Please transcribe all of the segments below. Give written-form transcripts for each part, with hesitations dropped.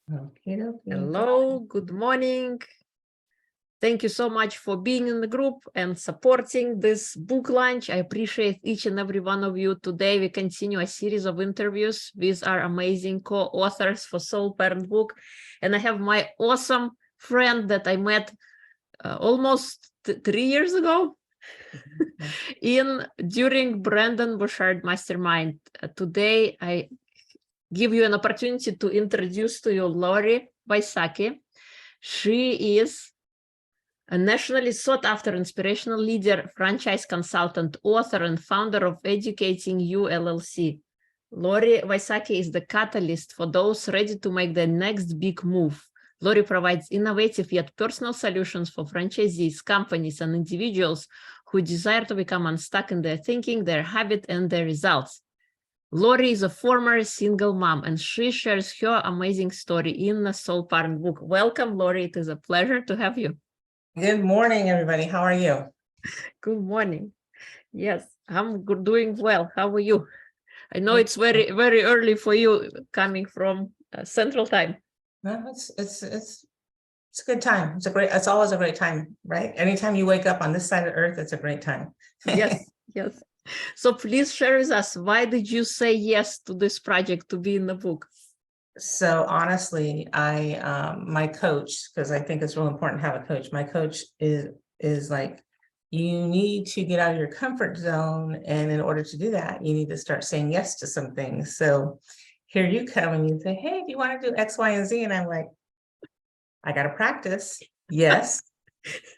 Okay, okay. Hello, good morning. Thank you so much for being in the group and supporting this book launch. I appreciate each and every one of you. Today, we continue a series of interviews with our amazing co-authors for Soul Parent book. And I have my awesome friend that I met almost 3 years ago during Brandon Bouchard Mastermind. Today, I give you an opportunity to introduce to you Lori Wysocki. She is a nationally sought-after inspirational leader, franchise consultant, author, and founder of Educating You LLC. Lori Wysocki is the catalyst for those ready to make their next big move. Lori provides innovative yet personal solutions for franchisees, companies, and individuals who desire to become unstuck in their thinking, their habit, and their results. Lori is a former single mom, and she shares her amazing story in the Soul Parent book. Welcome, Lori. It is a pleasure to have you. Good morning, everybody. How are you? Good morning. Yes, I'm doing well. How are you? I know it's very, very early for you coming from Central Time. No, it's a good time. It's always a great time, right? Anytime you wake up on this side of Earth, it's a great time. Yes, yes. So please share with us, why did you say yes to this project to be in the book? So honestly, my coach, because I think it's real important to have a coach. My coach is like, you need to get out of your comfort zone, and in order to do that, you need to start saying yes to some things. So here you come and you say, hey, do you want to do X, Y, and Z? And I'm like, I got to practice. Yes.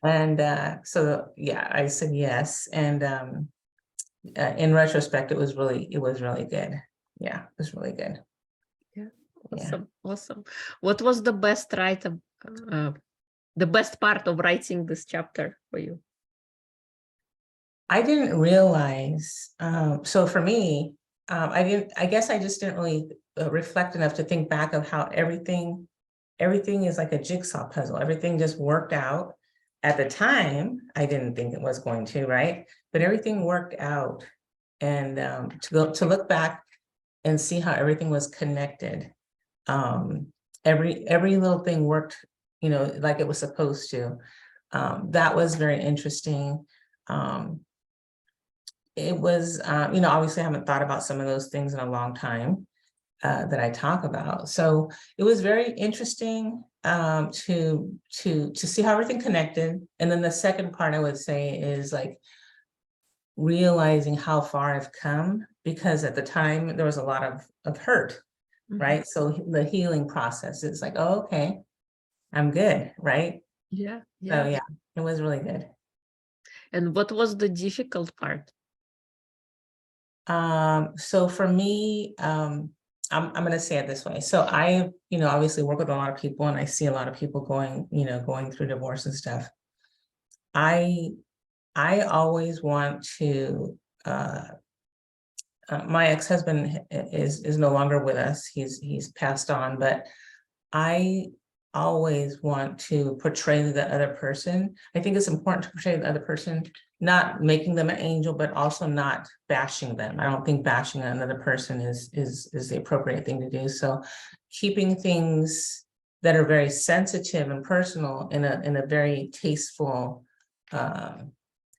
And so yeah, I said yes. And in retrospect, it was really good. Yeah, it was really good. Awesome, awesome. What was the best the best part of writing this chapter for you? I didn't realize. So for me, I guess I just didn't really reflect enough to think back of how everything is like a jigsaw puzzle. Everything just worked out. At the time, I didn't think it was going to, right? But everything worked out. And to look back and see how everything was connected. Every little thing worked, like it was supposed to. That was very interesting. It was, obviously I haven't thought about some of those things in a long time that I talk about. So it was very interesting to see how everything connected. And then the second part I would say is like realizing how far I've come, because at the time there was a lot of hurt, right? So the healing process is like, oh, okay, I'm good, right? Yeah. So yeah, it was really good. And what was the difficult part? So for me, I'm going to say it this way. So I, obviously work with a lot of people, and I see a lot of people going through divorce and stuff. I always want to, my ex-husband is no longer with us. He's passed on, but I always want to portray the other person. I think it's important to portray the other person, not making them an angel, but also not bashing them. I don't think bashing another person is the appropriate thing to do. So keeping things that are very sensitive and personal in a very tasteful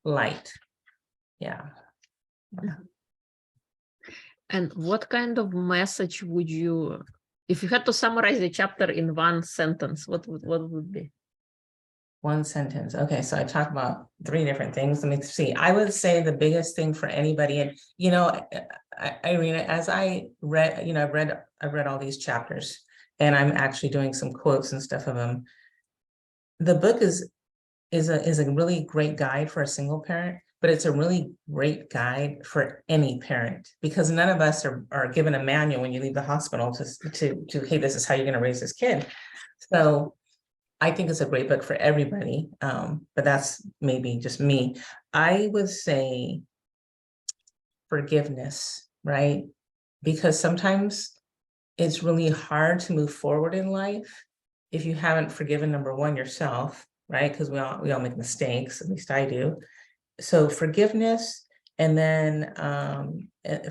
light. Yeah. And what kind of message would you, if you had to summarize the chapter in one sentence, what would be? One sentence. Okay, so I talk about 3 different things. Let me see. I would say the biggest thing for anybody, and Irina, as I read, I've read all these chapters, and I'm actually doing some quotes and stuff of them. The book is a really great guide for a single parent, but it's a really great guide for any parent, because none of us are given a manual when you leave the hospital to hey, this is how you're going to raise this kid. So I think it's a great book for everybody, but that's maybe just me. I would say forgiveness, right? Because sometimes it's really hard to move forward in life if you haven't forgiven, number one, yourself, right? Because we all make mistakes, at least I do. So forgiveness, and then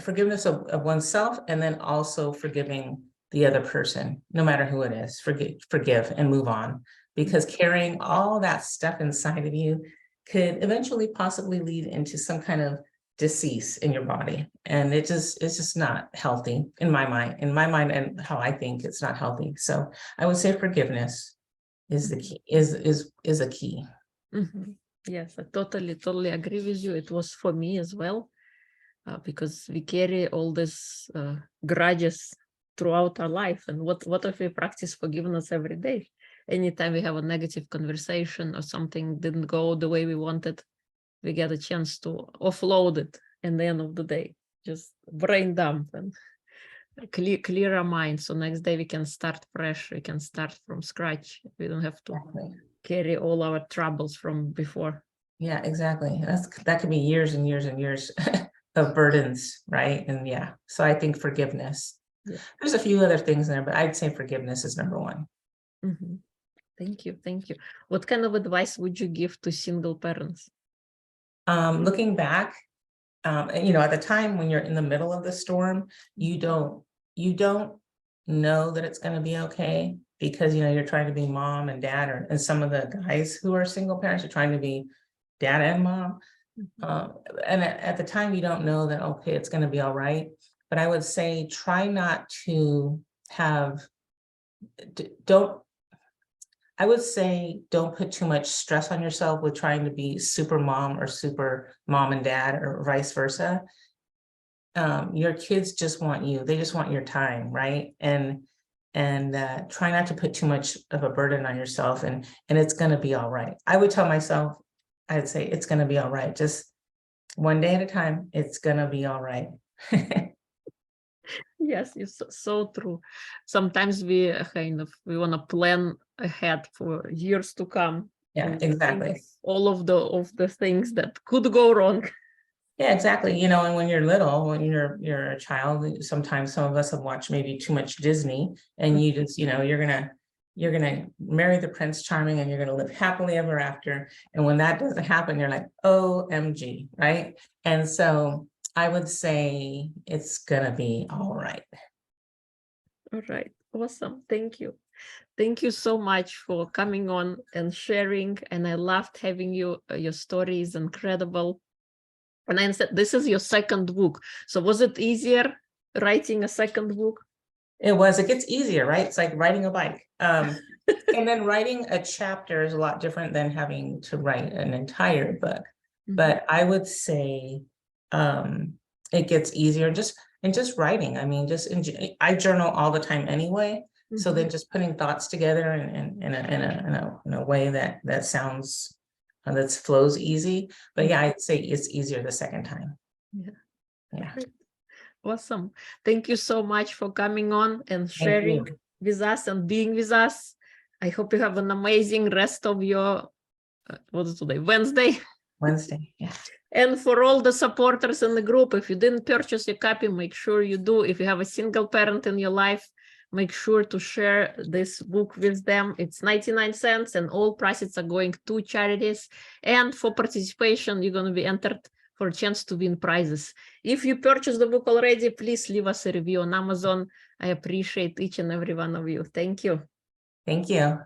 forgiveness of oneself, and then also forgiving the other person, no matter who it is. Forgive and move on, because carrying all that stuff inside of you could eventually possibly lead into some kind of decease in your body. And it's just not healthy in my mind and how I think it's not healthy. So I would say forgiveness is the key, is a key. Mhm. Yes, I totally agree with you. It was for me as well, because we carry all these grudges throughout our life. And what if we practice forgiveness every day? Anytime we have a negative conversation or something didn't go the way we wanted, we get a chance to offload it in the end of the day, just brain dump and clear our mind. So next day we can start fresh, we can start from scratch. We don't have to carry all our troubles from before. Yeah, exactly. That could be years and years and years of burdens, right? And yeah, so I think forgiveness. Yeah. There's a few other things there, but I'd say forgiveness is number one. Mm-hmm. Thank you. What kind of advice would you give to single parents? Looking back, at the time when you're in the middle of the storm, you don't know that it's going to be okay, because you're trying to be mom and dad, and some of the guys who are single parents are trying to be dad and mom. And at the time you don't know that, okay, it's going to be all right. But I would say try not to don't put too much stress on yourself with trying to be super mom or super mom and dad, or vice versa. Your kids just want you. They just want your time, right? And try not to put too much of a burden on yourself, and it's going to be all right. I would tell myself, I'd say it's going to be all right. Just one day at a time. It's going to be all right. Yes, it's so true. Sometimes we want to plan ahead for years to come. Yeah, exactly. All of the things that could go wrong. Yeah, exactly. And when you're little, when you're a child, sometimes some of us have watched maybe too much Disney, and you just, you're gonna marry the Prince Charming and you're gonna live happily ever after. And when that doesn't happen, you're like, OMG, right? And so I would say it's gonna be all right. All right. Awesome. Thank you. Thank you so much for coming on and sharing. And I loved having you. Your story is incredible. And I understand this is your second book. So was it easier writing a second book? It gets easier, right? It's like riding a bike. And then writing a chapter is a lot different than having to write an entire book. Mm-hmm. But I would say it gets easier just writing. I mean, I journal all the time anyway. Mm-hmm. So then just putting thoughts together in a way that sounds that flows easy. But yeah, I'd say it's easier the second time. Yeah. Awesome. Thank you so much for coming on and sharing with us and being with us. I hope you have an amazing rest of your, what is today? Wednesday, yeah. And for all the supporters in the group, if you didn't purchase your copy, make sure you do. If you have a single parent in your life, make sure to share this book with them. It's 99 cents and all proceeds are going to charities. And for participation, you're going to be entered for a chance to win prizes. If you purchased the book already, please leave us a review on Amazon. I appreciate each and every one of you. Thank you. Thank you.